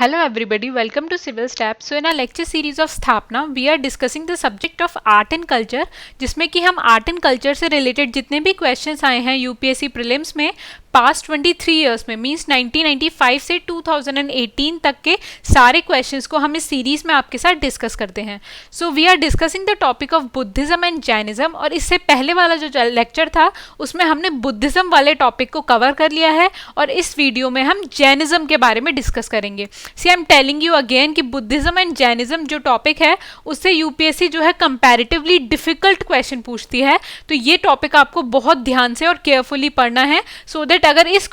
Hello everybody, welcome to Civil Step. So in our lecture series of स्थापना we are discussing the subject of art and culture, जिसमें कि हम art and culture से related जितने भी questions आए हैं यूपीएससी प्रीलिम्स में पास्ट 23 इयर्स में मींस 1995 से 2018 तक के सारे क्वेश्चंस को हम इस सीरीज में आपके साथ डिस्कस करते हैं. So we are discussing the topic of Buddhism and Jainism, और इससे पहले वाला जो लेक्चर था उसमें हमने बुद्धिज्म वाले टॉपिक को कवर कर लिया है और इस वीडियो में हम जैनिज्म के बारे में डिस्कस करेंगे. See I am telling you again कि बुद्धिज्म एंड जैनिज्म जो टॉपिक है उससे यूपीएससी जो है कंपैरेटिवली डिफिकल्ट क्वेश्चन पूछती है, तो ये टॉपिक आपको बहुत ध्यान से और केयरफुली पढ़ना है सो दैट अगर इस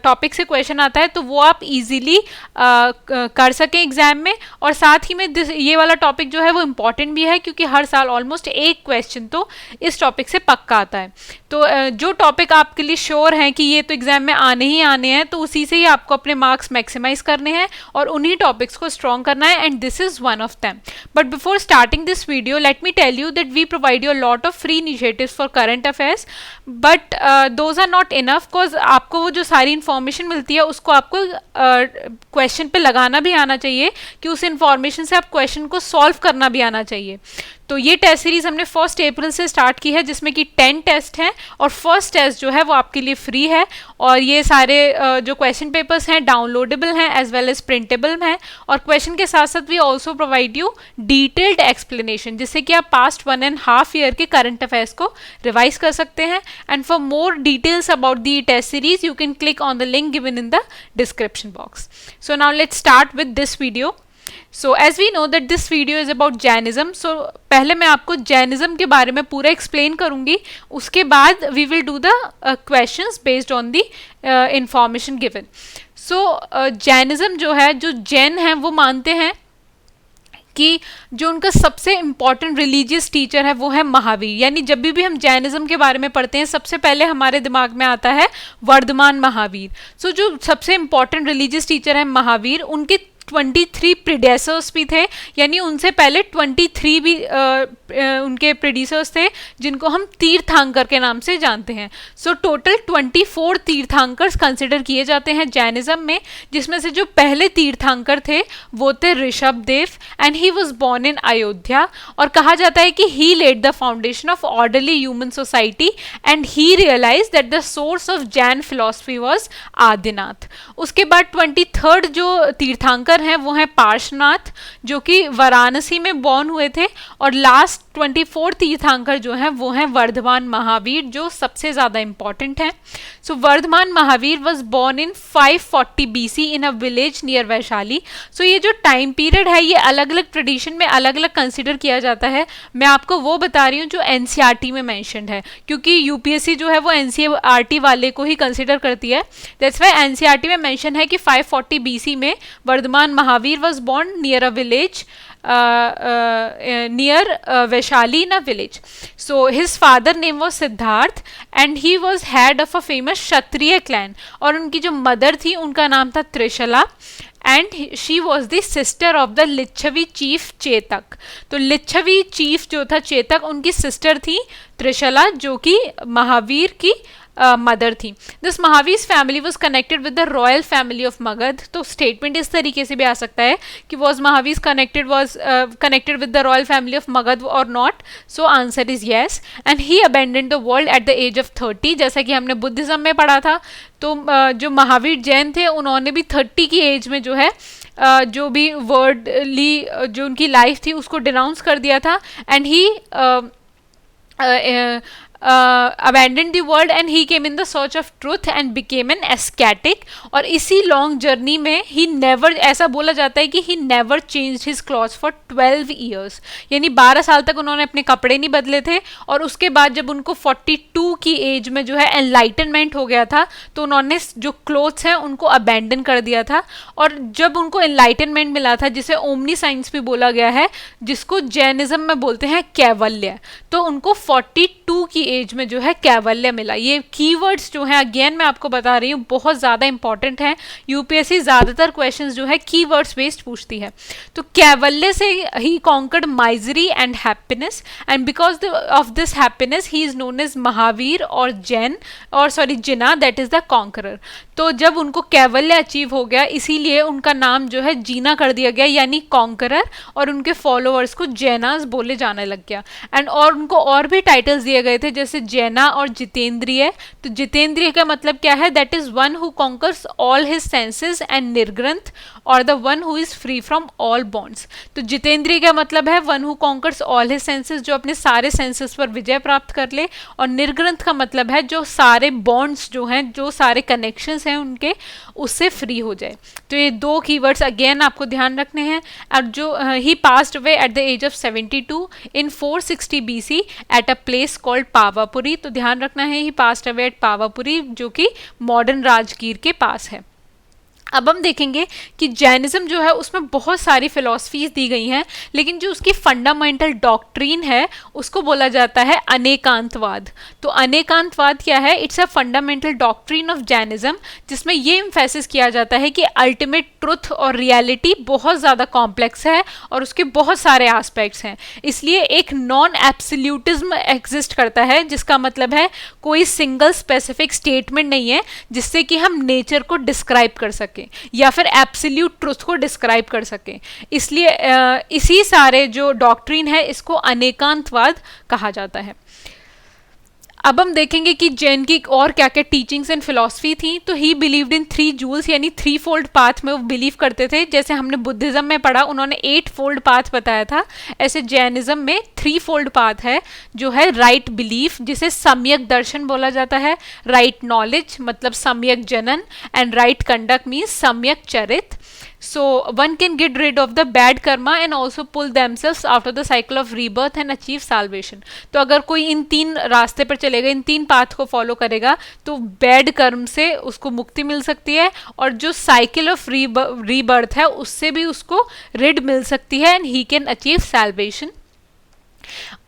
टॉपिक से क्वेश्चन आता है तो वो आप इजीली कर सकें एग्जाम में. और साथ ही में ये वाला टॉपिक जो है वो इम्पॉर्टेंट भी है क्योंकि हर साल ऑलमोस्ट एक क्वेश्चन तो इस टॉपिक से पक्का आता है. तो जो टॉपिक आपके लिए श्योर है कि ये तो एग्जाम में आने ही आने हैं तो उसी से ही आपको अपने मार्क्स मैक्सिमाइज करने हैं और उन्हीं टॉपिक्स को स्ट्रॉन्ग करना है, and this is one of them. But before starting this video let me tell you that we provide you lot of free initiatives for current affairs, but those are not enough because आपको वो जो सारी information मिलती है उसको आपको question पे लगाना भी आना चाहिए कि उस इन्फॉर्मेशन से आप क्वेश्चन को सॉल्व करना भी आना चाहिए. तो ये टेस्ट सीरीज हमने 1 अप्रैल से स्टार्ट की है जिसमें कि 10 टेस्ट हैं और फर्स्ट टेस्ट जो है वो आपके लिए फ्री है, और ये सारे जो क्वेश्चन पेपर्स हैं डाउनलोडेबल हैं एज वेल एज प्रिंटेबल हैं, और क्वेश्चन के साथ साथ we also provide you detailed explanation जिससे कि आप पास्ट 1.5 ईयर के करंट अफेयर्स को रिवाइज कर सकते हैं. And for more details about the test series you can click on the link given in the description box. So now let's start with this video. So as we know that this video is about Jainism, so पहले मैं आपको Jainism के बारे में पूरा explain करूंगी, उसके बाद we will do the questions based on the information given. So Jainism जो है, जो जैन हैं वो मानते हैं कि जो उनका सबसे इम्पॉर्टेंट रिलीजियस टीचर है वो है महावीर. यानी जब भी हम जैनिज्म के बारे में पढ़ते हैं सबसे पहले हमारे दिमाग में आता है वर्धमान महावीर. सो जो सबसे इम्पॉर्टेंट रिलीजियस टीचर है महावीर, उनके 23 प्रीडेसर्स भी थे, यानी उनसे पहले 23 भी उनके प्रीडेसर्स थे जिनको हम तीर्थंकर के नाम से जानते हैं. सो टोटल 24 तीर्थंकर्स कंसिडर किए जाते हैं जैनिज्म में, जिसमें से जो पहले तीर्थंकर थे वो थे Rishabhdev and he was born in Ayodhya, और कहा जाता है कि he laid the foundation of orderly human society and he realise that the source of Jain philosophy was Adinath. उसके बाद 23rd जो तीर्थंकर हैं वो हैं पार्श्वनाथ जो कि वाराणसी में बॉर्न हुए थे, और लास्ट 24 तीर्थंकर जो हैं वो हैं वर्धमान महावीर जो सबसे ज़्यादा इंपॉर्टेंट हैं. So Vardhaman Mahavir was born in 540 BC in a village near Vaishali. So ये जो टाइम पीरियड है ये अलग अलग ट्रेडिशन में अलग अलग कंसिडर किया जाता है. मैं आपको वो बता रही हूँ जो एनसीईआरटी में मैंशनड है, क्योंकि यूपीएससी जो है वो एनसीईआरटी वाले को ही कंसिडर करती है. दैट्स वाई एनसीईआरटी में मैंशन है कि 540 BC में Vardhaman Mahavir was born near a village near Vaishali in a village. So his father name was Siddharth and he was head of a famous Kshatriya clan. और उनकी जो mother थी उनका नाम था Trishala and she was the sister of the Licchavi chief Chetak. तो Licchavi chief जो था चेतक उनकी सिस्टर थी त्रिशला जो कि महावीर की मदर थी. This Mahavir family was connected with the royal family of Magadh. तो स्टेटमेंट इस तरीके से भी आ सकता है कि was Mahavir connected with the royal family of Magadh और not. So answer is yes. And he abandon the world at the age of 30, जैसा कि हमने बुद्धिज्म में पढ़ा था. तो जो महावीर जैन थे उन्होंने भी 30 की एज में जो है जो भी वर्ल्डली जो उनकी लाइफ थी उसको डिनाउंस कर दिया था. And he abandoned the world and he came in the search of truth and became an ascetic. और इसी लॉन्ग जर्नी में he never, ऐसा बोला जाता है कि he never changed his clothes for 12 years. यानी 12 साल तक उन्होंने अपने कपड़े नहीं बदले थे, और उसके बाद जब उनको 42 की एज में जो है एनलाइटनमेंट हो गया था तो उन्होंने जो क्लोथ्स हैं उनको अबैंडन कर दिया था. और जब उनको एनलाइटनमेंट मिला था जिसे ओमनी साइंस भी बोला गया है, जिसको जैनिज्म में बोलते हैं कैवल्य, तो उनको 42 की एज में जो है कैवल्य मिला। ये कीवर्ड्स जो है अगेन मैं आपको बता रही हूँ बहुत ज़्यादा इंपॉर्टेंट है, यूपीएससी ज़्यादातर क्वेश्चंस जो है कीवर्ड्स बेस्ड पूछती है। तो कैवल्य से ही conquered misery and happiness and because of this happiness he is known as Mahavir और Jina, that is the conqueror. तो जब उनको कैवल्य अचीव हो गया इसीलिए उनका नाम जो है जीना कर दिया गया यानी कॉन्करर, और उनके फॉलोअर्स को जैनास बोले जाने लग गया। एंड और उनको और भी टाइटल्स दिए गए थे जैसे जैना और जितेंद्रिय। तो जितेंद्रिय का मतलब क्या है, that is one who conquers all his senses and Nirgranth और the one who is free from all bonds. तो जितेंद्रिय का मतलब है one who conquers all his senses, जो अपने सारे सेंसेस पर विजय प्राप्त कर ले, और निर्ग्रंथ का मतलब है जो सारे बॉन्ड्स जो हैं, जो सारे कनेक्शंस हैं उनके, उससे फ्री हो जाए। तो ये दो कीवर्ड्स अगेन आपको ध्यान रखने हैं। और जो he passed away at the age of 72 in 460 BC at a place called Pavapuri. तो ध्यान रखना है he passed away at Pavapuri, जो कि मॉडर्न राजगीर के पास है। अब हम देखेंगे कि जैनिज्म जो है उसमें बहुत सारी फिलॉसफीज दी गई हैं, लेकिन जो उसकी फंडामेंटल डॉक्ट्रीन है उसको बोला जाता है अनेकांतवाद। तो अनेकांतवाद क्या है, it's a fundamental doctrine of Jainism, जिसमें ये एम्फेसिस किया जाता है कि अल्टीमेट ट्रुथ और रियलिटी बहुत ज़्यादा कॉम्प्लेक्स है और उसके बहुत सारे एस्पेक्ट्स हैं। इसलिए एक नॉन एब्सोल्यूटिज्म एग्जिस्ट करता है, जिसका मतलब है कोई सिंगल स्पेसिफिक स्टेटमेंट नहीं है जिससे कि हम नेचर को डिस्क्राइब कर सकें या फिर एब्सोल्यूट ट्रुथ को डिस्क्राइब कर सकें। इसलिए इसी सारे जो डॉक्ट्रीन है इसको अनेकांतवाद कहा जाता है। अब हम देखेंगे कि जैन की और क्या क्या टीचिंग्स एंड फिलॉसफी थी। तो ही बिलीव्ड इन 3 जूल्स यानी 3 फोल्ड पाथ में वो बिलीव करते थे। जैसे हमने बुद्धिज्म में पढ़ा उन्होंने 8 फोल्ड पाथ बताया था, ऐसे जैनिज्म में 3 फोल्ड पाथ है, जो है राइट बिलीफ जिसे सम्यक दर्शन बोला जाता है, राइट नॉलेज मतलब सम्यक जनन, एंड राइट कंडक्ट मीन्स सम्यक चरित। So one can get rid of the bad karma and also pull themselves out of the cycle of rebirth and achieve salvation. तो अगर कोई इन 3 रास्ते पर चलेगा, इन 3 पाथ को फॉलो करेगा तो बैड कर्म से उसको मुक्ति मिल सकती है, और जो साइकिल ऑफ रीबर्थ है उससे भी उसको रिड मिल सकती है, and he can achieve salvation.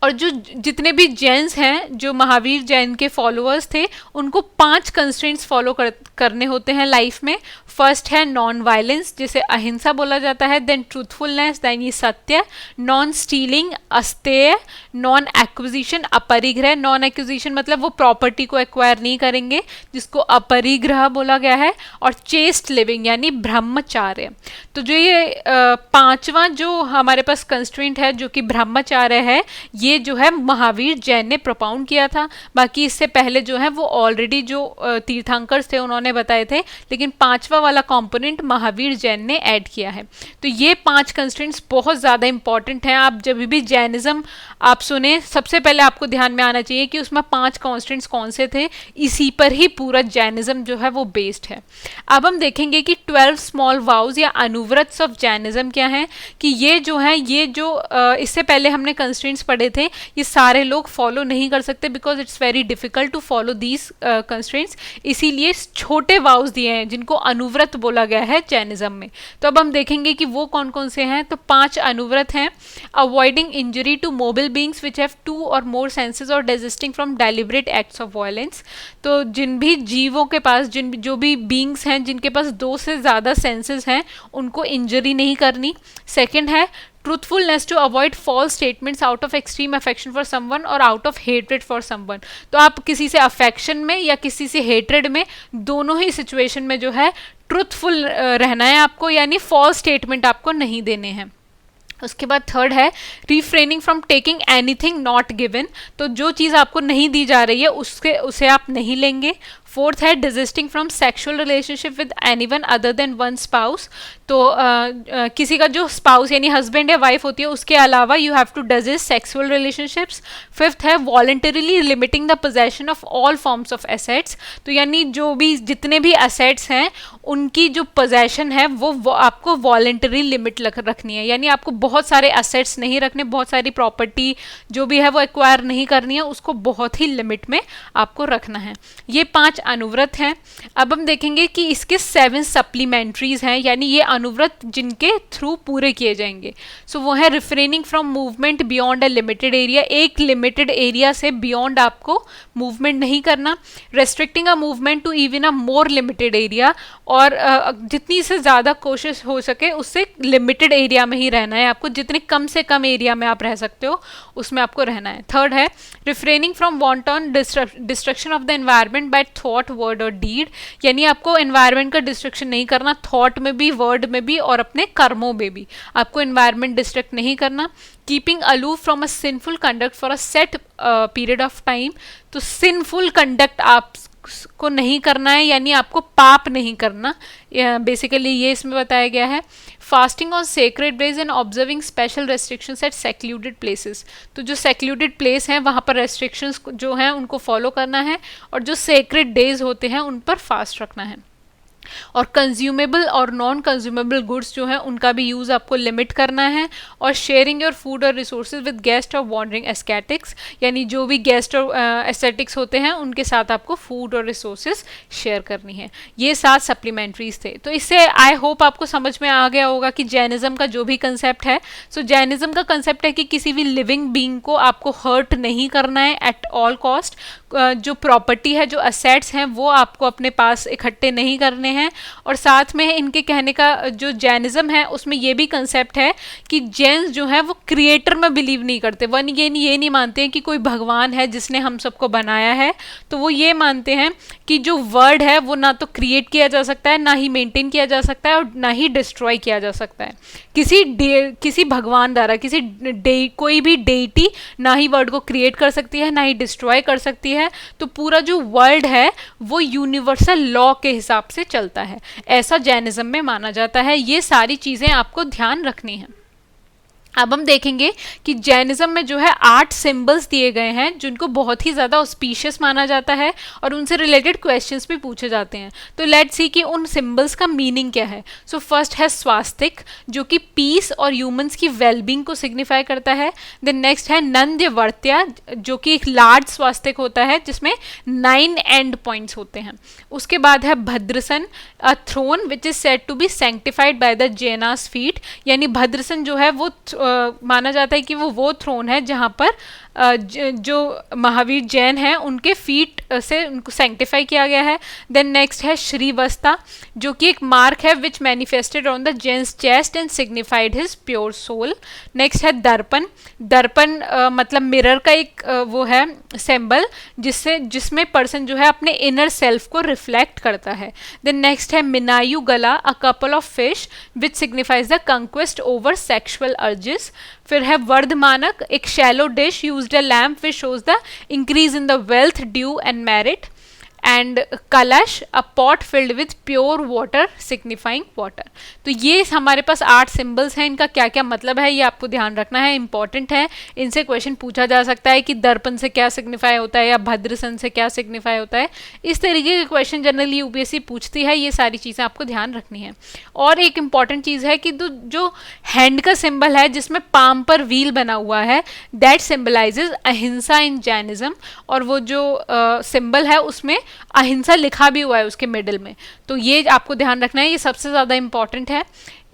और जो जितने भी जैन्स हैं, जो महावीर जैन के फॉलोअर्स थे, उनको 5 कंस्ट्रेंट्स फॉलो करने होते हैं लाइफ में। फर्स्ट है नॉन वायलेंस जिसे अहिंसा बोला जाता है, देन ट्रूथफुलनेस देन ये सत्य, नॉन स्टीलिंग अस्तेय, नॉन एक्विजिशन अपरिग्रह, नॉन एक्विजिशन मतलब वो प्रॉपर्टी को एक्वायर नहीं करेंगे जिसको अपरिग्रह बोला गया है, और चेस्ट लिविंग यानी ब्रह्मचार्य। तो जो ये 5वां जो हमारे पास कंस्ट्रेंट है जो कि ब्रह्मचार्य है, ये जो है महावीर जैन ने प्रोपाउंड किया था। बाकी इससे पहले जो है वो ऑलरेडी जो तीर्थंकर्स थे उन्होंने बताए थे, लेकिन 5वां वाला कंपोनेंट महावीर जैन ने ऐड किया है। तो ये 5 कंस्ट्रेंट्स बहुत ज़्यादा इंपॉर्टेंट हैं। आप जब भी जैनिज्म आप सुने सबसे पहले आपको ध्यान में आना चाहिए कि उसमें 5 कंस्ट्रेंट्स कौन से थे, इसी पर ही पूरा जैनिज्म जो है वो बेस्ड है। अब हम देखेंगे कि 12 स्मॉल वाउज या अनुव्रत्स ऑफ जैनिज्म क्या हैं, कि ये जो है ये जो इससे पहले हमने कंस्ट्रेंट्स पढ़े थे, ये सारे लोग फॉलो नहीं कर सकते because it's very difficult to follow these constraints, इसीलिए छोटे वाउज दिए हैं जिनको अनुव्रत बोला गया है जैनिज्म में। तो अब हम देखेंगे कि वो कौन कौन से हैं। तो 5 अनुव्रत हैं। Avoiding injury to mobile beings which have 2 और मोर सेंसेस और desisting from deliberate acts of violence. तो जिन भी जीवों के पास जो भी बींग्स हैं जिनके पास 2 से ज़्यादा सेंसेस हैं उनको इंजरी नहीं करनी। सेकेंड है truthfulness to avoid false statements out of extreme affection for someone और out of hatred for someone. तो आप किसी से अफेक्शन में या किसी से हेट्रेड में, दोनों ही सिचुएशन में जो है ट्रूथफुल रहना है आपको, यानी फॉल्स स्टेटमेंट आपको नहीं देने हैं। उसके बाद थर्ड है refraining from taking anything not given. तो जो चीज़ आपको नहीं दी जा रही है उसे आप नहीं लेंगे। फोर्थ है desisting from sexual relationship with anyone other than one spouse. तो किसी का जो स्पाउस यानी हस्बैंड या वाइफ होती है उसके अलावा you have to desist sexual relationships. Fifth है voluntarily limiting the possession of all forms of assets. तो यानी जो भी जितने भी एसेट्स हैं उनकी जो पोजेशन है वो आपको वॉलंटरी लिमिट रखनी है, यानी आपको बहुत सारे एसेट्स नहीं रखने, बहुत सारी प्रॉपर्टी जो भी है वो एक्वायर नहीं करनी है, उसको बहुत ही लिमिट में आपको रखना है। ये 5 अनुव्रत हैं। अब हम देखेंगे कि इसके 7 सप्लीमेंट्रीज हैं, यानी ये अनुव्रत जिनके थ्रू पूरे किए जाएंगे। सो वो है refraining from movement beyond a limited area, एक लिमिटेड एरिया से बियॉन्ड आपको मूवमेंट नहीं करना। Restricting a movement to even a more limited area, और जितनी से ज़्यादा कोशिश हो सके उससे लिमिटेड एरिया में ही रहना है आपको, जितने कम से कम एरिया में आप रह सकते हो उसमें आपको रहना है। थर्ड है refraining from wanton destruction of the environment by thought, word और डीड, यानी आपको एनवायरनमेंट का डिस्ट्रक्शन नहीं करना, थॉट में भी, वर्ड में भी और अपने कर्मों में भी आपको एनवायरनमेंट डिस्ट्रक्ट नहीं करना। Keeping aloof from a sinful conduct for a set period of time, तो सिंफुल कंडक्ट आप को नहीं करना है, यानी आपको पाप नहीं करना, बेसिकली ये इसमें बताया गया है। Fasting on sacred days and observing special restrictions at secluded places, तो जो सेक्लूडेड प्लेस हैं वहाँ पर रेस्ट्रिक्शंस जो हैं उनको फॉलो करना है, और जो सेक्रेड डेज होते हैं उन पर फास्ट रखना है। और कंज्यूमेबल और नॉन कंज्यूमेबल गुड्स जो हैं उनका भी यूज़ आपको लिमिट करना है। और शेयरिंग योर फूड और रिसोर्सेज विद गेस्ट और वॉन्डरिंग एस्केटिक्स, यानी जो भी गेस्ट और एस्थेटिक्स होते हैं उनके साथ आपको फूड और रिसोर्सेज शेयर करनी है। ये 7 सप्लीमेंट्रीज थे। तो इससे आई होप आपको समझ में आ गया होगा कि जैनिज्म का जो भी कंसेप्ट है, सो जैनिज्म का कंसेप्ट है कि किसी भी लिविंग बीइंग को आपको हर्ट नहीं करना है एट ऑल कॉस्ट। जो प्रॉपर्टी है, जो असेट्स हैं, वो आपको अपने पास इकट्ठे नहीं करने हैं। और साथ में इनके कहने का जो जैनिज्म है उसमें ये भी कंसेप्ट है कि जैन्स जो है वो क्रिएटर में बिलीव नहीं करते। वन ये नहीं मानते हैं कि कोई भगवान है जिसने हम सबको बनाया है, तो वो ये मानते हैं कि जो वर्ल्ड है वो ना तो क्रिएट किया जा सकता है, ना ही मेंटेन किया जा सकता है, और ना ही डिस्ट्रॉय किया जा सकता है किसी भगवान द्वारा। कोई भी डेइटी ना ही वर्ल्ड को क्रिएट कर सकती है, ना ही डिस्ट्रॉय कर सकती है। तो पूरा जो वर्ल्ड है वो यूनिवर्सल लॉ के हिसाब से चलता है, ऐसा जैनिज्म में माना जाता है। ये सारी चीजें आपको ध्यान रखनी है। अब हम देखेंगे कि जैनिज्म में जो है 8 सिंबल्स दिए गए हैं जिनको बहुत ही ज़्यादा ऑस्पिशियस माना जाता है और उनसे रिलेटेड क्वेश्चंस भी पूछे जाते हैं। तो लेट्स सी कि उन सिंबल्स का मीनिंग क्या है। सो फर्स्ट है स्वास्तिक, जो कि पीस और ह्यूमंस की वेलबींग को सिग्निफाई करता है। देन नेक्स्ट है नंद्यवर्त्या, जो कि एक लार्ज स्वास्तिक होता है जिसमें 9 एंड पॉइंट्स होते हैं। उसके बाद है Bhadrasan, a throne which is said to be sanctified by the Jina's feet, यानी भद्रसन जो है वो माना जाता है कि वो थ्रोन है जहाँ पर जो महावीर जैन हैं उनके फीट से उनको सैंक्टिफाई किया गया है। देन नेक्स्ट है श्रीवस्ता, जो कि एक मार्क है which manifested on the Jina's chest and signified his pure soul. Next है दर्पण, दर्पण मतलब मिरर का एक वो है सिंबल जिसमें पर्सन जो है अपने इनर सेल्फ को रिफ्लेक्ट करता है। देन नेक्स्ट है minayugala, a couple of fish which signifies the conquest over sexual urges. फिर है वर्धमानक, एक shallow dish used a lamp which shows the increase in the wealth due and merit. And kalash, a pot filled with pure water signifying water. तो ये हमारे पास 8 symbols हैं, इनका क्या क्या मतलब है ये आपको ध्यान रखना है, इंपॉर्टेंट है। इनसे क्वेश्चन पूछा जा सकता है कि दर्पण से क्या सिग्निफाई होता है या भद्रसन से क्या सिग्निफाई होता है। इस तरीके के क्वेश्चन जनरली यूपीएससी पूछती है, ये सारी चीज़ें आपको ध्यान रखनी है। और एक इंपॉर्टेंट चीज़ है कि जो हैंड का सिंबल है जिसमें पाम पर व्हील बना हुआ है, दैट सिंबलाइजेज अहिंसा इन जैनिज्म। और वो जो सिंबल है उसमें अहिंसा लिखा भी हुआ है उसके मिडिल में, तो ये आपको ध्यान रखना है, ये सबसे ज़्यादा इंपॉर्टेंट है।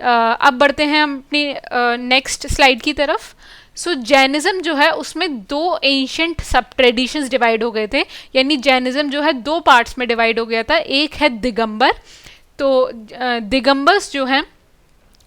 अब बढ़ते हैं हम अपनी नेक्स्ट स्लाइड की तरफ। सो जैनिज्म जो है उसमें 2 एंशियंट सब ट्रेडिशंस डिवाइड हो गए थे, यानी जैनिज्म जो है 2 पार्ट्स में डिवाइड हो गया था। एक है दिगंबर, तो दिगंबर्स जो हैं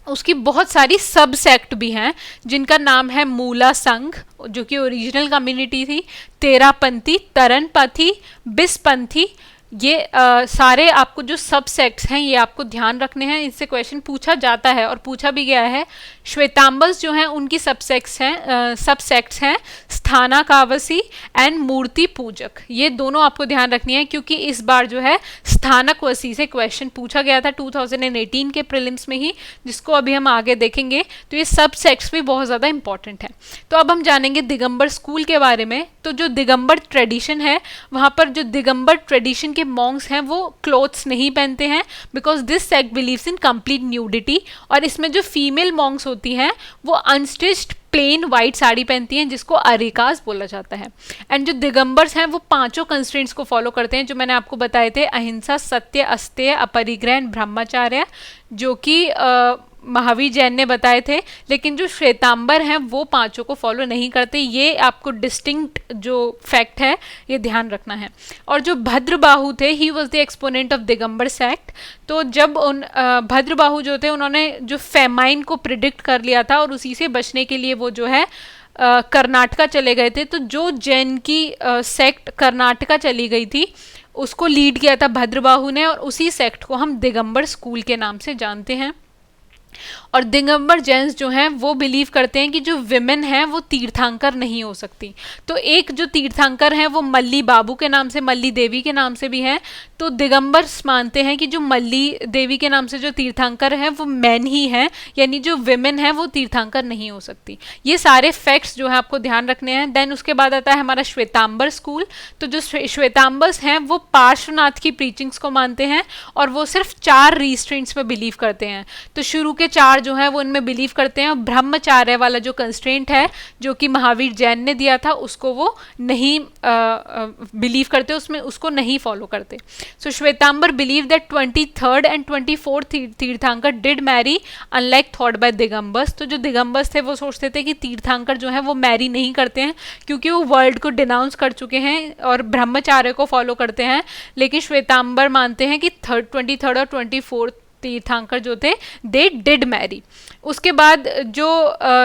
उसकी बहुत सारी सब सेक्ट भी हैं जिनका नाम है मूला संघ, जो कि ओरिजिनल कम्युनिटी थी, तेरापंथी, तरनपंथी, बिसपंथी। ये सारे आपको जो सब सेक्ट्स हैं ये आपको ध्यान रखने हैं, इनसे क्वेश्चन पूछा जाता है और पूछा भी गया है। श्वेतांबर्स जो हैं उनकी सब सेक्ट्स हैं स्थानकावसी एंड मूर्ति पूजक। ये दोनों आपको ध्यान रखनी है क्योंकि इस बार जो है स्थानकवसी से क्वेश्चन पूछा गया था 2018 के प्रीलिम्स में ही, जिसको अभी हम आगे देखेंगे। तो ये सब सेक्ट्स भी बहुत ज़्यादा इंपॉर्टेंट है। तो अब हम जानेंगे दिगंबर स्कूल के बारे में। तो जो दिगंबर ट्रेडिशन है वहाँ पर जो दिगंबर ट्रेडिशन के मॉन्क्स हैं वो क्लोथ्स नहीं पहनते हैं, because this sect believes in complete nudity. और इसमें जो फीमेल मॉन्क्स होती हैं वो अनस्टिच्ड प्लेन वाइट साड़ी पहनती हैं, जिसको अरिकास बोला जाता है। एंड जो दिगंबर्स हैं वो 5 कंस्ट्रेंट्स को फॉलो करते हैं जो मैंने आपको बताए थे, अहिंसा, सत्य, अस्तेय, अपरिग्रह, ब्रह्मचार्य, जो कि महावीर जैन ने बताए थे। लेकिन जो श्वेतांबर हैं वो 5 को फॉलो नहीं करते, ये आपको डिस्टिंक्ट जो फैक्ट है ये ध्यान रखना है। और जो भद्रबाहु थे, ही was the exponent of Digambar sect. तो जब उन भद्रबाहु जो थे उन्होंने जो फेमाइन को प्रिडिक्ट कर लिया था और उसी से बचने के लिए वो जो है कर्नाटका चले गए थे। तो जो जैन की सेक्ट कर्नाटका चली गई थी उसको लीड किया था भद्रबाहु ने, और उसी सेक्ट को हम दिगंबर स्कूल के नाम से जानते हैं। और दिगंबर जैन्स जो हैं वो बिलीव करते हैं कि जो विमेन हैं वो तीर्थांकर नहीं हो सकती। तो एक जो तीर्थांकर हैं वो मल्ली बाबू के नाम से, मल्ली देवी के नाम से भी हैं। तो दिगंबर्स मानते हैं कि जो मल्ली देवी के नाम से जो तीर्थांकर हैं वो मैन ही हैं, यानी जो विमेन हैं वो तीर्थांकर नहीं हो सकती। ये सारे फैक्ट्स जो है आपको ध्यान रखने हैं। देन उसके बाद आता है हमारा श्वेतांबर स्कूल। तो जो श्वेतांबर्स हैं वो पार्श्वनाथ की प्रीचिंग्स को मानते हैं और वो सिर्फ 4 रिस्ट्रेंट्स में बिलीव करते हैं। तो शुरू के 4 जो है वो इनमें बिलीव करते हैं। ब्रह्मचार्य वाला जो कंस्ट्रेंट है जो कि महावीर जैन ने दिया था उसको वो नहीं बिलीव करते, उसमें उसको नहीं फॉलो करते। So Shvetambar believe that 23rd and 24th tirthankar did marry unlike thought by Digambars. तो जो दिगंबर्स थे वो सोचते थे कि तीर्थांकर जो है वो मैरी नहीं करते हैं क्योंकि वो वर्ल्ड को डिनाउंस कर चुके हैं और ब्रह्मचार्य को फॉलो करते हैं। लेकिन श्वेतांबर मानते हैं कि 23rd और 24th तीर्थांकर जो थे दे डिड मैरी। उसके बाद जो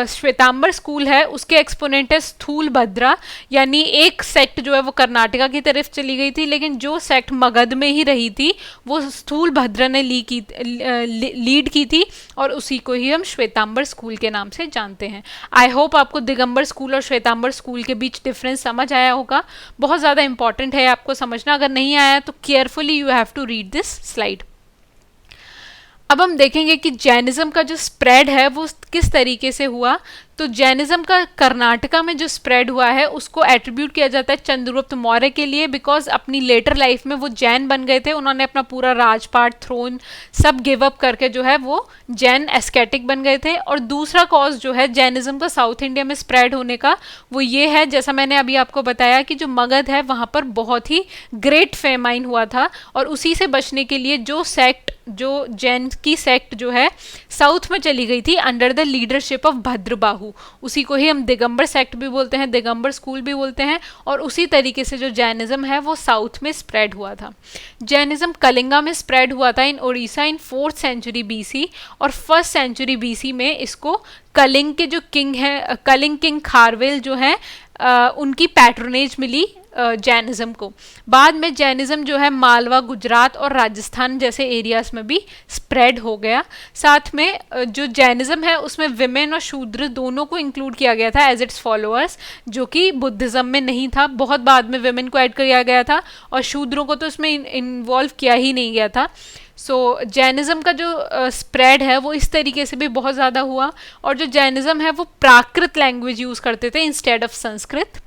श्वेतांबर स्कूल है उसके एक्सपोनेंट है स्थूल भद्रा, यानी एक सेक्ट जो है वो कर्नाटका की तरफ चली गई थी, लेकिन जो सेक्ट मगध में ही रही थी वो स्थूल भद्रा ने लीड की थी और उसी को ही हम श्वेतांबर स्कूल के नाम से जानते हैं। आई होप आपको दिगंबर स्कूल और श्वेतांबर स्कूल के बीच डिफरेंस समझ आया होगा। बहुत ज़्यादा इंपॉर्टेंट है आपको समझना, अगर नहीं आया तो carefully you have to read this slide. अब हम देखेंगे कि जैनिज्म का जो स्प्रेड है वो किस तरीके से हुआ। तो जैनिज्म का कर्नाटका में जो स्प्रेड हुआ है उसको एट्रीब्यूट किया जाता है चंद्रगुप्त मौर्य के लिए, बिकॉज अपनी लेटर लाइफ में वो जैन बन गए थे। उन्होंने अपना पूरा राजपाट, थ्रोन सब गिव अप करके जो है वो जैन एस्केटिक बन गए थे। और दूसरा कॉज जो है जैनिज्म का साउथ इंडिया में स्प्रेड होने का वो ये है, जैसा मैंने अभी आपको बताया कि जो मगध है वहाँ पर बहुत ही ग्रेट फेमाइन हुआ था और उसी से बचने के लिए जो सेक्ट, जो जैन की सेक्ट जो है साउथ में चली गई थी under the leadership of Bhadrabahu, उसी को ही हम दिगंबर सेक्ट भी बोलते हैं, दिगंबर स्कूल भी बोलते हैं। और उसी तरीके से जो जैनिज्म है वो साउथ में स्प्रेड हुआ था। जैनिज्म कलिंगा में स्प्रेड हुआ था इन उड़ीसा इन 4th सेंचुरी BC और 1st सेंचुरी BC में इसको कलिंग के जो किंग है, कलिंग किंग खारवेल जो है उनकी पैट्रोनेज मिली जैनिज्म को। बाद में जैनिज्म जो है मालवा, गुजरात और राजस्थान जैसे एरियाज में भी स्प्रेड हो गया। साथ में जो जैनिज्म है उसमें विमेन और शूद्र दोनों को इंक्लूड किया गया था एज इट्स फॉलोअर्स, जो कि बुद्धिज्म में नहीं था। बहुत बाद में विमेन को ऐड किया गया था और शूद्रों को तो इसमें इन्वॉल्व किया ही नहीं गया था। सो जैनिज्म का जो स्प्रेड है वो इस तरीके से भी बहुत ज़्यादा हुआ। और जो जैनिज्म है वो प्राकृत लैंग्वेज यूज़ करते थे इंस्टेड ऑफ संस्कृत।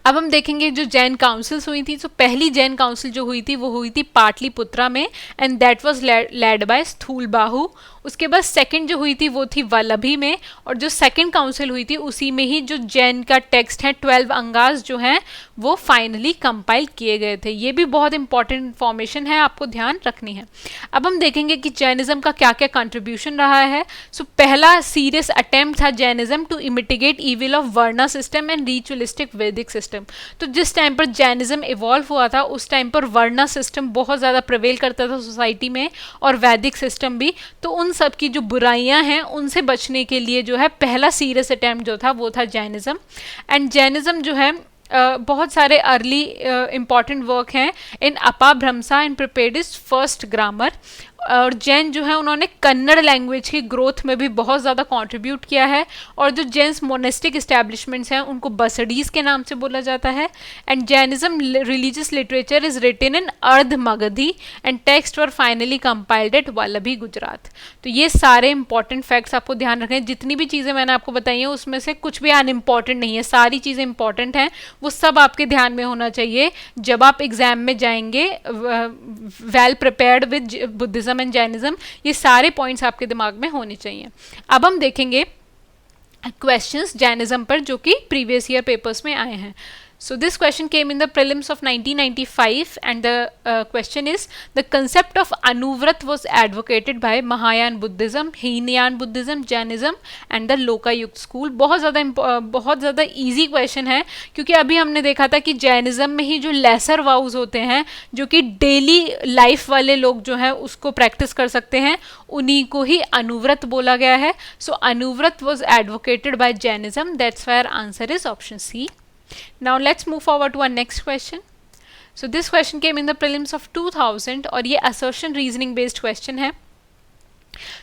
अब हम देखेंगे जो जैन काउंसिल्स हुई थी। तो पहली जैन काउंसिल जो हुई थी वो हुई थी पाटलिपुत्रा में and that was led by Sthulabahu. उसके बाद सेकंड जो हुई थी वो थी वल्लभी में, और जो सेकंड काउंसिल हुई थी उसी में ही जो जैन का टेक्स्ट है 12 अंगास जो हैं वो फाइनली कंपाइल किए गए थे। ये भी बहुत इंपॉर्टेंट इन्फॉर्मेशन है, आपको ध्यान रखनी है। अब हम देखेंगे कि जैनिज्म का क्या क्या कंट्रीब्यूशन रहा है। सो पहला सीरियस अटेम्प्ट था Jainism to mitigate evil of varna system and ritualistic Vedic system. तो जिस टाइम पर जैनिज्म इवॉल्व हुआ था उस टाइम पर वर्ना सिस्टम बहुत ज़्यादा प्रिवेल करता था सोसाइटी में और वैदिक सिस्टम भी। तो उन सब की जो बुराइयां हैं उनसे बचने के लिए जो है पहला सीरियस अटेम्प्ट जो था वो था जैनिज्म। एंड जैनिज्म जो है बहुत सारे अर्ली इंपॉर्टेंट वर्क हैं in Apabhramsha and prepared is first grammar. और जैन जो है उन्होंने कन्नड़ लैंग्वेज की ग्रोथ में भी बहुत ज़्यादा कंट्रीब्यूट किया है। और जो जैन मोनेस्टिक इस्टेब्लिशमेंट्स हैं उनको बसडीज के नाम से बोला जाता है। And Jainism religious literature is written in Ardhamagadhi and text were finally compiled at Vallabhi Gujarat. तो ये सारे इंपॉर्टेंट फैक्ट्स आपको ध्यान रखने हैं। जितनी भी चीज़ें मैंने आपको बताई हैं उसमें से कुछ भी अनइम्पॉर्टेंट नहीं है, सारी चीज़ें इंपॉर्टेंट हैं, वो सब आपके ध्यान में होना चाहिए जब आप एग्जाम में जाएंगे well prepared with Buddhism and Jainism. ये सारे पॉइंट्स आपके दिमाग में होने चाहिए। अब हम देखेंगे क्वेश्चंस जैनिज्म पर जो कि प्रीवियस ईयर पेपर्स में आए हैं। So this question came in the prelims of 1995 and the question is the concept of Anuvrat was advocated by Mahayana Buddhism, Hinayan Buddhism, Jainism and the Lokayukt school। बहुत ज़्यादा easy question है क्योंकि अभी हमने देखा था कि जैनिज्म में ही जो लेसर वाउज होते हैं जो कि डेली लाइफ वाले लोग जो हैं उसको प्रैक्टिस कर सकते हैं, उन्हीं को ही अनुव्रत बोला गया है। So Anuvrat was advocated by Jainism, that's why our answer is option C। Now let's move forward to our next question. So this question came in the prelims of 2000 और ये assertion reasoning based question है।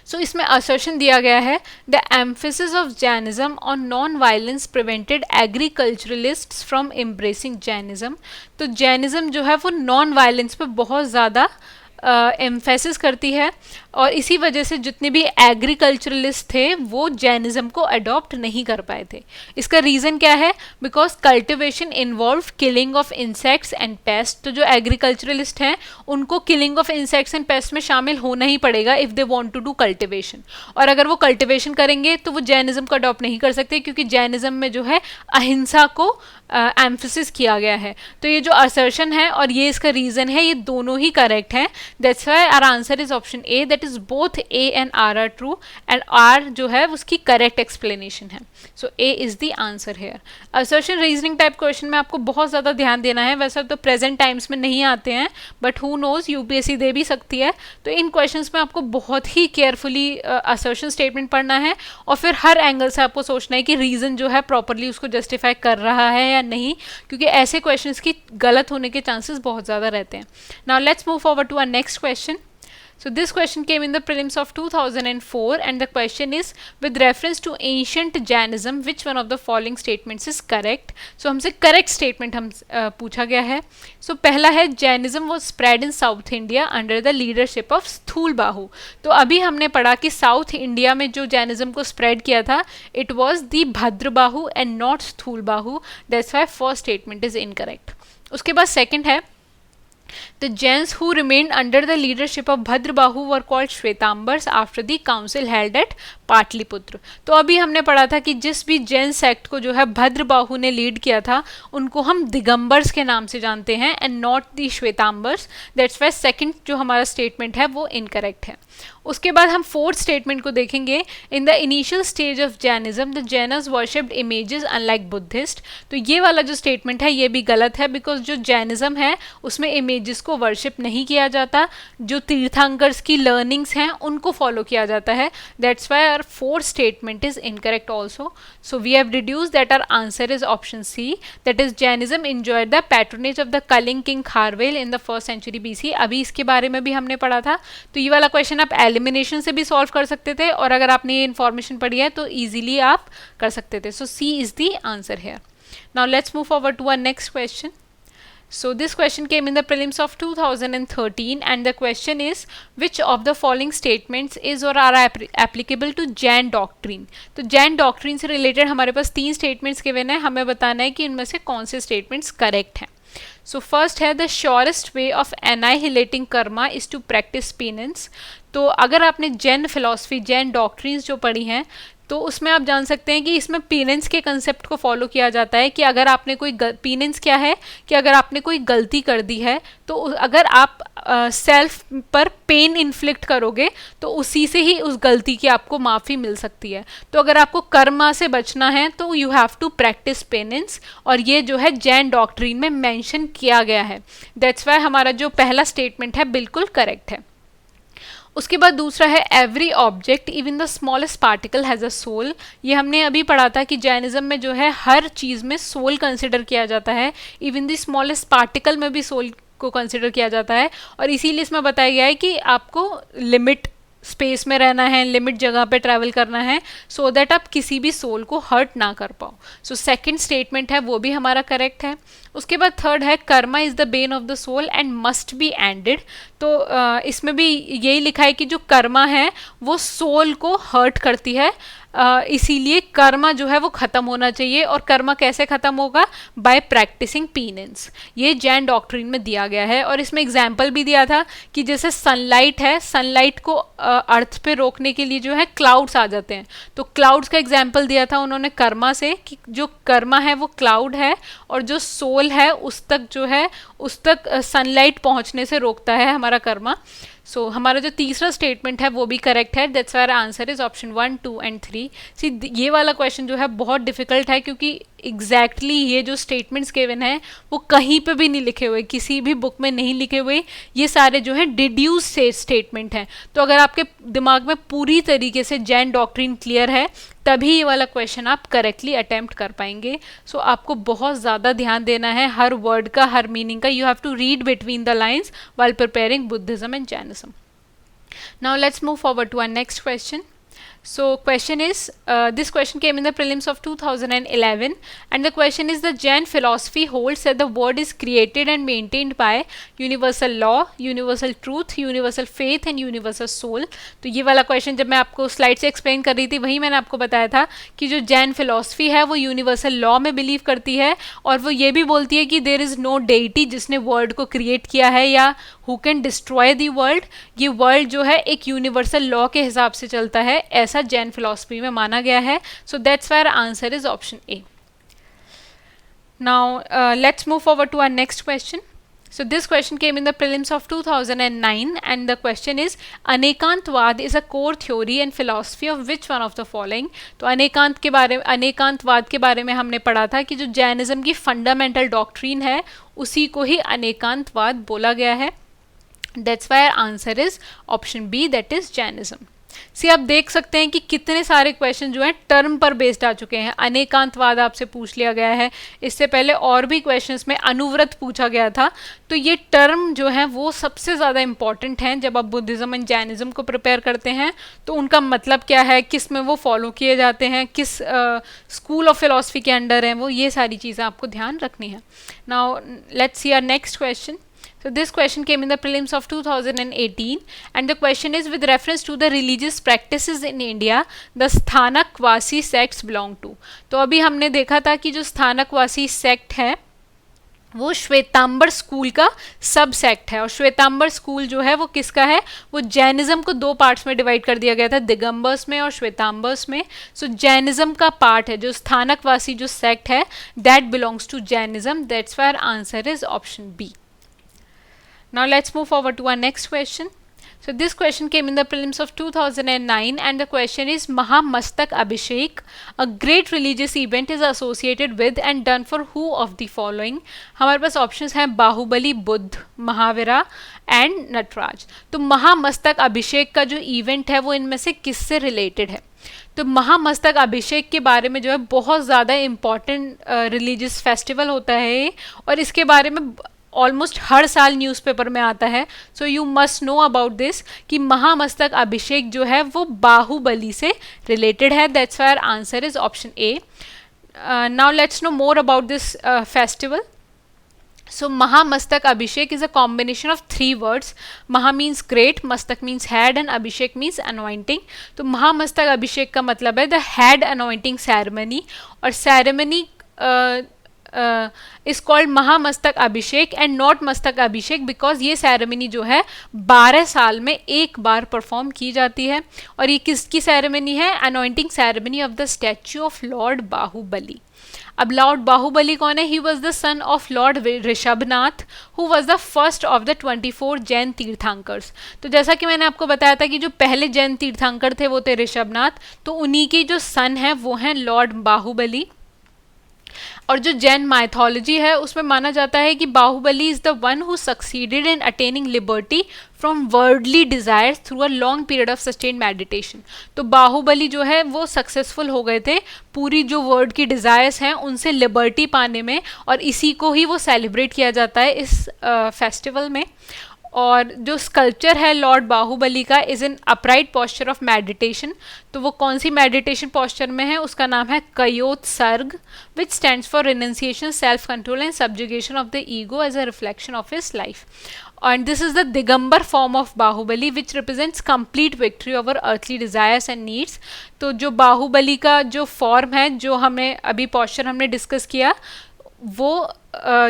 So इसमें assertion दिया गया है the emphasis of Jainism on non-violence prevented agriculturalists from embracing Jainism। तो Jainism जो है वो non-violence पे बहुत ज़्यादा एम्फेसिस करती है और इसी वजह से जितने भी एग्रीकल्चरलिस्ट थे वो जैनिज्म को अडॉप्ट नहीं कर पाए थे। इसका रीज़न क्या है? Because cultivation involve killing of insects and pest. तो जो एग्रीकल्चरलिस्ट हैं उनको killing of insects and pest में शामिल होना ही पड़ेगा if they want to do cultivation. और अगर वो कल्टिवेशन करेंगे तो वो जैनिज्म को अडॉप्ट नहीं कर सकते क्योंकि जैनिज्म में जो है अहिंसा को एम्फेसिस किया गया है। तो ये जो असर्शन है और ये इसका रीज़न है, ये दोनों ही करेक्ट हैं। That's why our answer is option A, that is both A and R are true and R जो है उसकी करेक्ट एक्सप्लेनेशन है। So A is the answer here. Assertion reasoning type question में आपको बहुत ज़्यादा ध्यान देना है। वैसे तो प्रेजेंट टाइम्स में नहीं आते हैं बट हु नोज यूपीएससी दे भी सकती है। तो इन क्वेश्चंस में आपको बहुत ही केयरफुली असर्शन स्टेटमेंट पढ़ना है और फिर हर एंगल से आपको सोचना है कि रीज़न जो है प्रॉपरली उसको जस्टिफाई कर रहा है या नहीं, क्योंकि ऐसे क्वेश्चंस की गलत होने के चांसेस बहुत ज़्यादा रहते हैं। Now let's move forward to our next question. So this question came in the prelims of 2004 and the question is with reference to ancient Jainism which one of the following statements is correct। So हमसे correct statement पूछा गया है। So पहला है Jainism was spread in South India under the leadership of स्थूलबाहु। तो अभी हमने पढ़ा कि साउथ इंडिया में जो जैनिज्म को स्प्रेड किया था it was the Bhadrabahu and not स्थूलबाहु। That's why first statement is incorrect। उसके बाद second है The Jains who remained under the leadership of Bhadrabahu were called Shvetambars after the council held at Pataliputra. तो अभी हमने पढ़ा था कि जिस भी जैन सेक्ट को जो है भद्रबाहु ने लीड किया था उनको हम दिगंबर्स के नाम से जानते हैं and not the Shvetambars. That's why second जो हमारा स्टेटमेंट है वो इनकरेक्ट है। उसके बाद हम फोर्थ स्टेटमेंट को देखेंगे। In the initial stage of Jainism the Janus worshipped images unlike Buddhist. तो ये वाला जो स्टेटमेंट है ये भी गलत है बिकॉज जो जैनिज्म है उसमें इमेजेस को वर्शिप नहीं किया जाता, जो तीर्थंकर्स की लर्निंग्स हैं उनको फॉलो किया जाता है। That's Y our fourth statement is incorrect also। So we have deduced that our answer is option C, that is Jainism enjoyed the patronage of the Kaling king Kharvel in the 1st century BC। अभी इसके बारे में भी हमने पढ़ा था। तो ये वाला क्वेश्चन आप एलिमिनेशन से भी सॉल्व कर सकते थे और अगर आपने ये इन्फॉर्मेशन पढ़ी है तो ईजिली आप कर सकते थे। So C is the answer here। Now let's move forward to our next question। So this question came in the prelims of 2013 and the question is which of the following statements is or are applicable to Jain doctrine। तो Jain doctrine से related हमारे पास 3 statements given है, हमें बताना है कि इनमें से कौन से statements correct हैं। So first है the surest way of annihilating karma is to practice penance। तो अगर आपने जैन फिलॉसफी जैन डॉक्ट्रिन्स जो पढ़ी हैं तो उसमें आप जान सकते हैं कि इसमें पेनेंस के कंसेप्ट को फॉलो किया जाता है कि अगर आपने कोई पेनेंस क्या है कि अगर आपने कोई गलती कर दी है तो अगर आप सेल्फ पर पेन इन्फ्लिक्ट करोगे तो उसी से ही उस गलती की आपको माफ़ी मिल सकती है। तो अगर आपको कर्मा से बचना है तो you have to practise penance और ये जो है जैन डॉक्ट्रिन में मेंशन किया गया है। दैट्स वाई हमारा जो पहला स्टेटमेंट है बिल्कुल करेक्ट है। उसके बाद दूसरा है every object even the smallest particle has a soul. ये हमने अभी पढ़ा था कि जैनिज्म में जो है हर चीज़ में सोल कंसिडर किया जाता है, इवन द स्मॉलेस्ट पार्टिकल में भी सोल को कंसिडर किया जाता है, और इसीलिए इसमें बताया गया है कि आपको लिमिट स्पेस में रहना है, लिमिट जगह पे ट्रैवल करना है, सो दैट आप किसी भी सोल को हर्ट ना कर पाओ। सो सेकंड स्टेटमेंट है वो भी हमारा करेक्ट है। उसके बाद थर्ड है karma is the bane of the soul and must be ended. तो इसमें भी यही लिखा है कि जो कर्मा है वो सोल को हर्ट करती है, इसीलिए कर्मा जो है वो खत्म होना चाहिए। और कर्मा कैसे खत्म होगा? By practising penance. ये जैन डॉक्ट्रिन में दिया गया है, और इसमें एग्जाम्पल भी दिया था कि जैसे सनलाइट है, सनलाइट को अर्थ पे रोकने के लिए जो है क्लाउड्स आ जाते हैं, तो क्लाउड्स का एग्जाम्पल दिया था उन्होंने कर्मा से, कि जो कर्मा है वो क्लाउड है, और जो सोल है उस तक जो है उस तक सनलाइट पहुंचने से रोकता है हमारा कर्मा। सो हमारा जो तीसरा स्टेटमेंट है वो भी करेक्ट है। That's why answer is option 1, 2 and 3। सी ये वाला क्वेश्चन जो है बहुत डिफिकल्ट है, क्योंकि एग्जैक्टली ये जो स्टेटमेंट्स गिवन है वो कहीं पे भी नहीं लिखे हुए, किसी भी बुक में नहीं लिखे हुए, ये सारे जो है डिड्यूस से स्टेटमेंट हैं। तो अगर आपके दिमाग में पूरी तरीके से जैन डॉक्ट्रिन क्लियर है तभी ये वाला क्वेश्चन आप करेक्टली अटेम्प्ट कर पाएंगे। सो आपको बहुत ज़्यादा ध्यान देना है हर वर्ड का, हर मीनिंग का। You have to read between the lines while preparing Buddhism and Jainism. Now let's move forward to our next question. So question is, this question came in the prelims of 2011, and the question is, the Jain philosophy holds that the world is created and maintained by universal law, universal truth, universal faith and universal soul. तो ये वाला question जब मैं आपको slide से explain कर रही थी वही मैंने आपको बताया था कि जो जैन फिलॉसफी है वो यूनिवर्सल लॉ में बिलीव करती है, और वो ये भी बोलती है कि देयर इज़ नो डेइटी जिसने वर्ल्ड को क्रिएट किया है या who can destroy the world. ये वर्ल्ड जो है एक यूनिवर्सल लॉ के हिसाब से चलता है, ऐसा जैन फिलॉसफी में माना गया है। So that's why answer is option A. Now let's move forward to our next question. So this question came in the prelims of 2009, and the question is, Anekantavada is a core theory and philosophy of which one of the following? तो अनेकांतवाद के बारे में हमने पढ़ा था कि जो Jainism की फंडामेंटल डॉक्ट्रीन है उसी को ही अनेकांतवाद बोला गया है। That's why our answer is option B, that is Jainism. सी आप देख सकते हैं कि कितने सारे क्वेश्चन जो हैं टर्म पर बेस्ड आ चुके हैं। अनेकांतवाद आपसे पूछ लिया गया है, इससे पहले और भी क्वेश्चंस में अनुव्रत पूछा गया था। तो ये टर्म जो है वो सबसे ज़्यादा इंपॉर्टेंट हैं जब आप बुद्धिज़्म एंड जैनिज्म को प्रिपेयर करते हैं। तो उनका मतलब क्या है, किस में वो फॉलो किए जाते हैं, किस स्कूल ऑफ फिलॉसफी के अंडर हैं वो, ये सारी चीज़ें आपको ध्यान रखनी है। Now let's see our next question. So this question came in the prelims of 2018, and the question is, with reference to the religious practices in India, the Sthanakvasi sects belong to. तो अभी हमने देखा था कि जो स्थानकवासी सेक्ट है वो Shvetambar school का सब सेक्ट है, और श्वेतांबर स्कूल जो है वो किसका है, वो जैनिज्म को दो पार्ट्स में डिवाइड कर दिया गया था, दिगंबर्स में और श्वेतांबर्स में। सो जैनिज्म का पार्ट है जो स्थानकवासी जो सेक्ट है, that belongs to Jainism. That's why answer is option B. Now let's move forward to our next question. So this question came in the prelims of 2009, and the question is, Mahamastak Abhishek, a great religious event, is associated with and done for who of the following? हमारे पास options हैं Baahubali, Buddha, Mahavira and Nataraj. तो महामस्तक अभिषेक का जो event है वो इनमें से किससे रिलेटेड है? तो महामस्तक अभिषेक के बारे में जो है बहुत ज़्यादा इम्पॉर्टेंट रिलीजियस फेस्टिवल होता है, और इसके बारे में ऑलमोस्ट हर साल न्यूज़पेपर में आता है। So you must know about this कि महामस्तक अभिषेक जो है वो बाहुबली से रिलेटेड है। That's why answer is option A. Now let's no more about this festival. So Mahamastak Abhishek is a combination of three words. Maha means great, Mastak means head, and Abhishek means anointing. तो Mahamastak Abhishek का मतलब है the head anointing ceremony, और ceremony is called Mahamastak Abhishek and not Mastak Abhishek because ये ceremony जो है 12 साल में एक बार परफॉर्म की जाती है, और ये किसकी सेरेमनी है? Anointing ceremony of the statue of lord Bahubali. अब लॉर्ड बाहुबली कौन है? He was the son of lord Rishabhnath, who was the first of the 24 Jain tirthankars. तो जैसा कि मैंने आपको बताया था कि जो पहले जैन तीर्थंकर थे वो थे ऋषभनाथ, तो उन्हीं की जो सन है वो हैं लॉर्ड बाहुबली. और जो जैन माइथोलॉजी है उसमें माना जाता है कि Bahubali is the one who succeeded in attaining liberty from worldly desires through a long period of sustain meditation. तो बाहुबली जो है वो सक्सेसफुल हो गए थे पूरी जो वर्ल्ड की डिजायर्स हैं उनसे लिबर्टी पाने में, और इसी को ही वो सेलिब्रेट किया जाता है इस फेस्टिवल में। और जो स्कल्पचर है लॉर्ड बाहुबली का is an upright posture of meditation. तो वो कौन सी मेडिटेशन पॉस्चर में है, उसका नाम है Kayotsarga, which stands for renunciation, self control and subjugation of the ego as a reflection of his life. And this is the Digambar form of Bahubali which represents complete victory over earthly desires and needs। तो जो बाहुबली का जो form है, जो हमें अभी posture हमने discuss किया, वो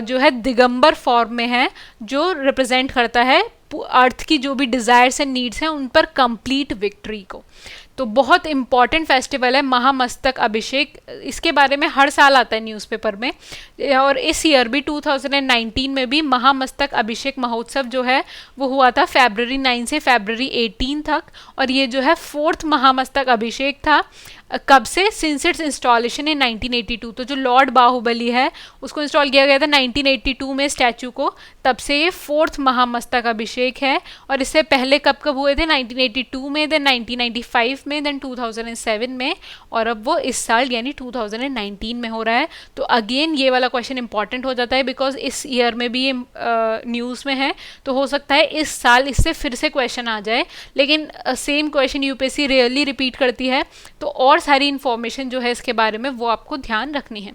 जो है दिगंबर फॉर्म में है, जो रिप्रेजेंट करता है अर्थ की जो भी डिज़ायर्स एंड नीड्स हैं उन पर कंप्लीट विक्ट्री को। तो बहुत इंपॉर्टेंट फेस्टिवल है महामस्तक अभिषेक, इसके बारे में हर साल आता है न्यूज़पेपर में, और इस ईयर भी 2019 में भी महामस्तक अभिषेक महोत्सव जो है वो हुआ था February 9 से February 18 तक, और ये जो है 4th महामस्तक अभिषेक था। कब से? सिंस इट्स इंस्टॉलेशन इन 1982। तो जो लॉर्ड बाहुबली है उसको इंस्टॉल किया गया था 1982 में स्टैचू को, तब से ये 4th महामस्तक अभिषेक है। और इससे पहले कब कब हुए थे? 1982 में, देन 1995 में, देन 2007 में, और अब वो इस साल यानी 2019 में हो रहा है। तो अगेन ये वाला क्वेश्चन इंपॉर्टेंट हो जाता है बिकॉज इस ईयर में भी ये न्यूज़ में है, तो हो सकता है इस साल इससे फिर से क्वेश्चन आ जाए, लेकिन same question UPSC rarely repeat करती है, तो और सारी इंफॉर्मेशन जो है इसके बारे में वो आपको ध्यान रखनी है।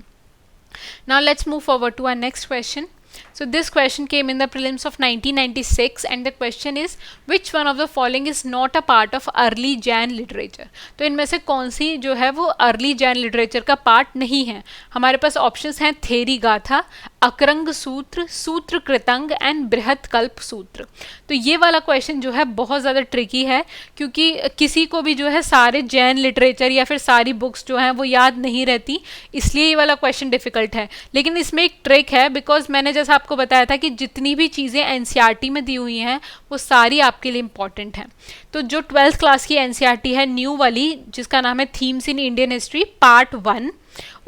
Now let's move forward to our next question. So this question came in the prelims of 1996 and the question is which one of the following is not a part of early Jain literature। तो इनमें से कौन सी जो है वो early Jain literature का part नहीं है। हमारे पास ऑप्शंस हैं थेरी गाथा, अकरंग सूत्र, सूत्र कृतंग एंड बृहत कल्प सूत्र। तो ये वाला क्वेश्चन जो है बहुत ज़्यादा ट्रिकी है, क्योंकि किसी को भी जो है सारे जैन लिटरेचर या फिर सारी बुक्स जो हैं वो याद नहीं रहती, इसलिए ये वाला क्वेश्चन डिफिकल्ट है। लेकिन इसमें एक ट्रिक है, बिकॉज मैंने जैसा आपको बताया था कि जितनी भी चीज़ें एनसीईआरटी में दी हुई हैं वो सारी आपके लिए इंपॉर्टेंट हैं। तो जो 12th क्लास की एनसीईआरटी है न्यू वाली, जिसका नाम है themes in Indian history part 1,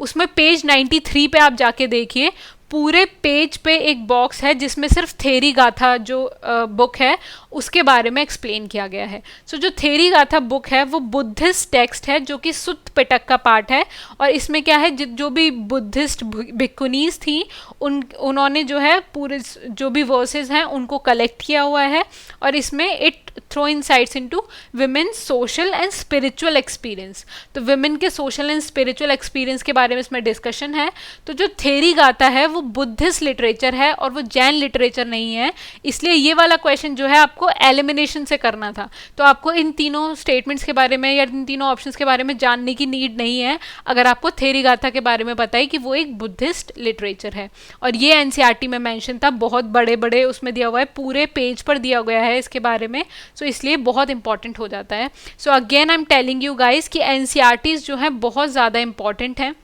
उसमें पेज 93 पे आप जाके देखिए, पूरे पेज पे एक बॉक्स है जिसमें सिर्फ थेरी गाथा जो बुक है उसके बारे में एक्सप्लेन किया गया है। सो जो थेरी गाथा बुक है वो बुद्धिस्ट टेक्स्ट है जो कि सुत्त पिटक का पार्ट है, और इसमें क्या है जो भी बुद्धिस्ट भिक्खुनीज थी उन्होंने जो है पूरे जो भी वर्सेस हैं उनको कलेक्ट किया हुआ है, और इसमें it throw insights into women social and spiritual experience. तो विमेन के सोशल एंड स्पिरिचुअल एक्सपीरियंस के बारे में इसमें डिस्कशन है। तो जो थेरी गाथा है वो बुद्धिस्ट लिटरेचर है और वो जैन लिटरेचर नहीं है, इसलिए ये वाला क्वेश्चन जो है आपको एलिमिनेशन से करना था। तो आपको इन तीनों स्टेटमेंट्स के बारे में या इन तीनों ऑप्शंस के बारे में जानने की नीड नहीं है, अगर आपको थेरी गाथा के बारे में पता है कि वो एक बुद्धिस्ट लिटरेचर है। और ये एनसीईआरटी में मेंशन था, बहुत बड़े बड़े उसमें दिया हुआ है, पूरे पेज पर दिया गया है इसके बारे में, सो इसलिए बहुत इंपॉर्टेंट हो जाता है। So again I am telling you guys कि एनसीईआरटीज जो हैं बहुत ज़्यादा इंपॉर्टेंट हैं,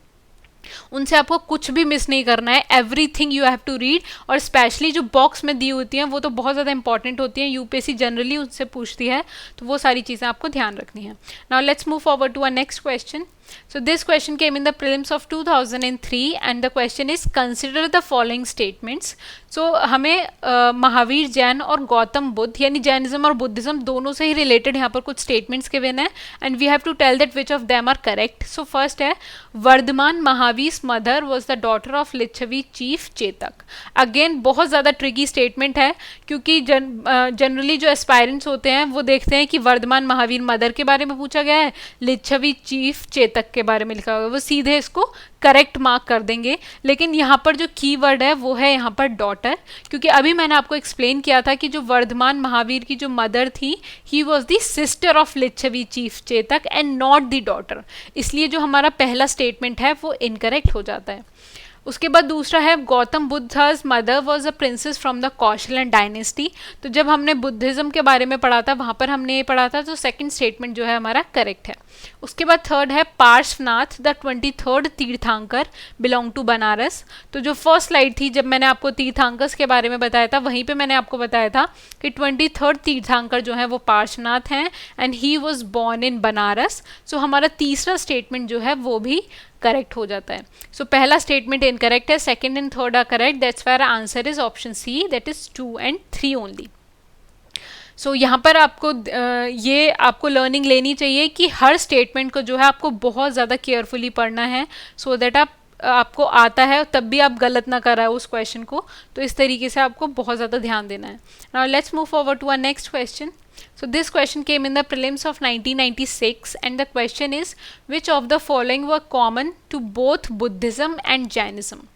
उनसे आपको कुछ भी मिस नहीं करना है, everything you have to read. और स्पेशली जो बॉक्स में दी होती हैं वो तो बहुत ज़्यादा इंपॉर्टेंट होती हैं, यूपीएससी जनरली उनसे पूछती है, तो वो सारी चीज़ें आपको ध्यान रखनी है। Now let's move forward to our next question. So this question came in the prelims of 2003 and the question is consider the following statements। So हमें महावीर जैन और गौतम बुद्ध यानी जैनिज्म और बुद्धिज्म दोनों से ही रिलेटेड यहाँ पर कुछ स्टेटमेंट्स गिवन है and we have to tell that which of them are correct. So first है Vardhaman Mahavir mother was the daughter of Lichchhavi chief Chetak. Again बहुत ज़्यादा ट्रिकी स्टेटमेंट है, क्योंकि जनरली जो एस्पायरेंट्स होते हैं वो देखते हैं कि वर्धमान महावीर मदर के बारे में पूछा गया है, लिच्छवी चीफ चेतक के बारे में लिखा हुआ है, वो सीधे इसको करेक्ट मार्क कर देंगे। लेकिन यहाँ पर जो कीवर्ड है वो है यहाँ पर डॉटर, क्योंकि अभी मैंने आपको एक्सप्लेन किया था कि जो वर्धमान महावीर की जो मदर थी he was the sister of Lichchhavi chief Chetak and not the daughter, इसलिए जो हमारा पहला स्टेटमेंट है वो इनकरेक्ट हो जाता है। उसके बाद दूसरा है Gautam Buddha's mother was a princess from the Kaushalan dynasty. तो जब हमने बुद्धिज्म के बारे में पढ़ा था वहाँ पर हमने ये पढ़ा था, तो सेकंड स्टेटमेंट जो है हमारा करेक्ट है। उसके बाद थर्ड है Parshvanath the 23rd tirthankar belong to Banaras. तो जो फर्स्ट स्लाइड थी जब मैंने आपको तीर्थांकर्स के बारे में बताया था वहीं पे मैंने आपको बताया था कि 23rd तीर्थांकर जो है वो पार्श्वनाथ हैं and he was born in Banaras. So हमारा तीसरा स्टेटमेंट जो है वो भी करेक्ट हो जाता है। सो पहला स्टेटमेंट इनकरेक्ट है, second and third are correct, that's why answer is option C, that is 2 and 3 only. So यहाँ पर आपको ये आपको लर्निंग लेनी चाहिए कि हर स्टेटमेंट को जो है आपको बहुत ज़्यादा केयरफुली पढ़ना है, सो दैट आपको आता है तब भी आप गलत ना कराए उस क्वेश्चन को। तो इस तरीके से आपको बहुत ज़्यादा ध्यान देना है। Now let's move forward to our next question. So this question came in the prelims of 1996 and the question is, which of the following were common to both Buddhism and Jainism?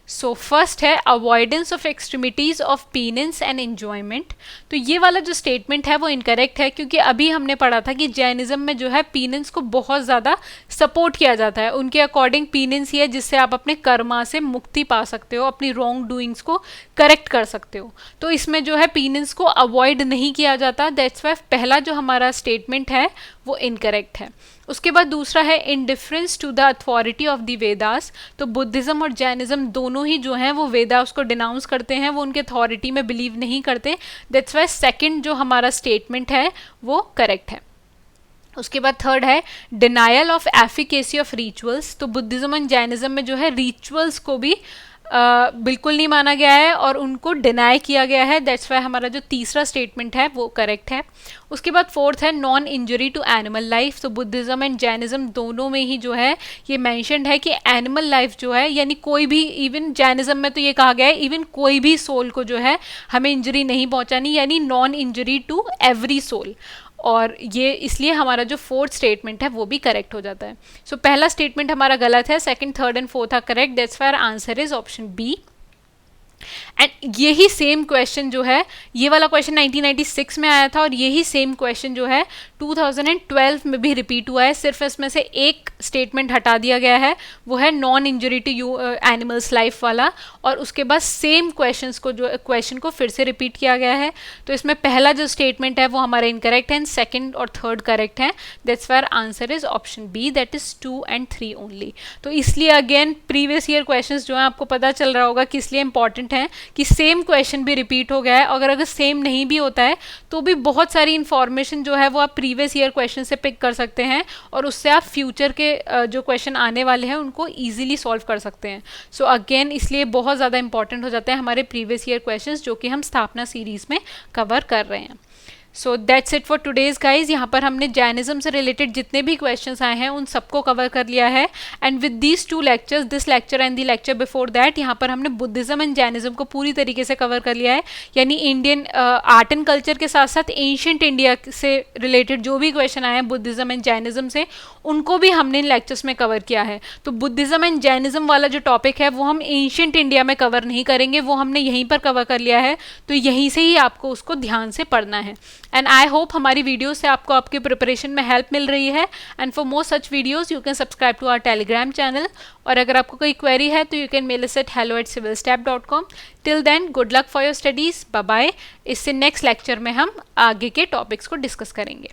So first है avoidance of extremities of penance and enjoyment. तो ये वाला जो statement है वो incorrect है, क्योंकि अभी हमने पढ़ा था कि जैनिज्म में जो है पीनेंस को बहुत ज़्यादा सपोर्ट किया जाता है। उनके अकॉर्डिंग पीनेंस ही है जिससे आप अपने कर्मा से मुक्ति पा सकते हो, अपनी रॉन्ग डूइंग्स को करेक्ट कर सकते हो। तो इसमें जो है पीनेंस को अवॉइड नहीं किया जाता, दैट्स वाई पहला जो हमारा स्टेटमेंट है वो इनकरेक्ट है। उसके बाद दूसरा है indifference to the authority of the Vedas. तो बुद्धिज्म और जैनिज्म दोनों ही जो हैं वो वेदास को डिनाउंस करते हैं, वो उनके अथॉरिटी में बिलीव नहीं करते, दैट्स वाई सेकंड जो हमारा स्टेटमेंट है वो करेक्ट है। उसके बाद थर्ड है denial of efficacy of rituals. तो बुद्धिज्म एंड जैनिज्म में जो है रिचुअल्स को भी बिल्कुल नहीं माना गया है और उनको डिनाई किया गया है, दैट्स वाई हमारा जो तीसरा स्टेटमेंट है वो करेक्ट है। उसके बाद फोर्थ है non injury to animal life. तो बुद्धिज्म एंड जैनिज्म दोनों में ही जो है ये मैंशनड है कि एनिमल लाइफ जो है, यानी कोई भी, इवन जैनिज्म में तो ये कहा गया है इवन कोई भी सोल को जो है हमें इंजरी नहीं पहुंचानी, यानी non injury to every soul. और ये इसलिए हमारा जो फोर्थ स्टेटमेंट है वो भी करेक्ट हो जाता है। सो पहला स्टेटमेंट हमारा गलत है, second, third and fourth are correct, that's why answer is option B. And यही सेम क्वेश्चन जो है, ये वाला क्वेश्चन 1996 में आया था और यही सेम क्वेश्चन जो है 2012 में भी रिपीट हुआ है, सिर्फ इसमें से एक स्टेटमेंट हटा दिया गया है, वो है non injury to you animals life वाला, और उसके बाद सेम क्वेश्चन को फिर से रिपीट किया गया है। तो इसमें पहला जो स्टेटमेंट है वो हमारा इनकरेक्ट है, सेकंड और थर्ड करेक्ट है, that's why answer is option B, that is 2 and 3 only. तो इसलिए अगेन प्रीवियस ईयर क्वेश्चंस जो है आपको पता चल रहा होगा कि इसलिए इंपॉर्टेंट है कि सेम क्वेश्चन भी रिपीट हो गया है। अगर सेम नहीं भी होता है तो भी बहुत सारी इंफॉर्मेशन जो है वो आप प्रीवियस ईयर क्वेश्चन से पिक कर सकते हैं और उससे आप फ्यूचर के जो क्वेश्चन आने वाले हैं उनको ईजिली सॉल्व कर सकते हैं। सो अगेन इसलिए बहुत ज़्यादा इंपॉर्टेंट हो जाते हैं हमारे प्रीवियस ईयर क्वेश्चन जो कि हम स्थापना सीरीज में कवर कर रहे हैं। So that's it for today's guys. यहाँ पर हमने जैनिज्म से रिलेटेड जितने भी क्वेश्चंस आए हैं उन सबको कवर कर लिया है। And with these 2 lectures, this lecture and the lecture before that, यहाँ पर हमने बुद्धिज्म एंड जैनिज्म को पूरी तरीके से कवर कर लिया है। यानी इंडियन आर्ट एंड कल्चर के साथ साथ एंशियंट इंडिया से रिलेटेड जो भी क्वेश्चन आए हैं बुद्धिज्म एंड जैनिज्म से, उनको भी हमने इन लेक्चर्स में कवर किया है। तो बुद्धिज्म एंड जैनिज्म वाला जो टॉपिक है वो हम एंशियंट इंडिया में कवर नहीं करेंगे, वो हमने यहीं पर कवर कर लिया है। तो यहीं से ही आपको उसको ध्यान से पढ़ना है। एंड आई होप हमारी वीडियो से आपको आपके प्रिपरेशन में हेल्प मिल रही है। And for more such videos you can subscribe to our Telegram channel. और अगर आपको कोई क्वेरी है तो you can mail us at hello@civilstep.com। Till then good luck for your studies, bye bye. इससे नेक्स्ट लेक्चर में हम आगे के टॉपिक्स को डिस्कस करेंगे।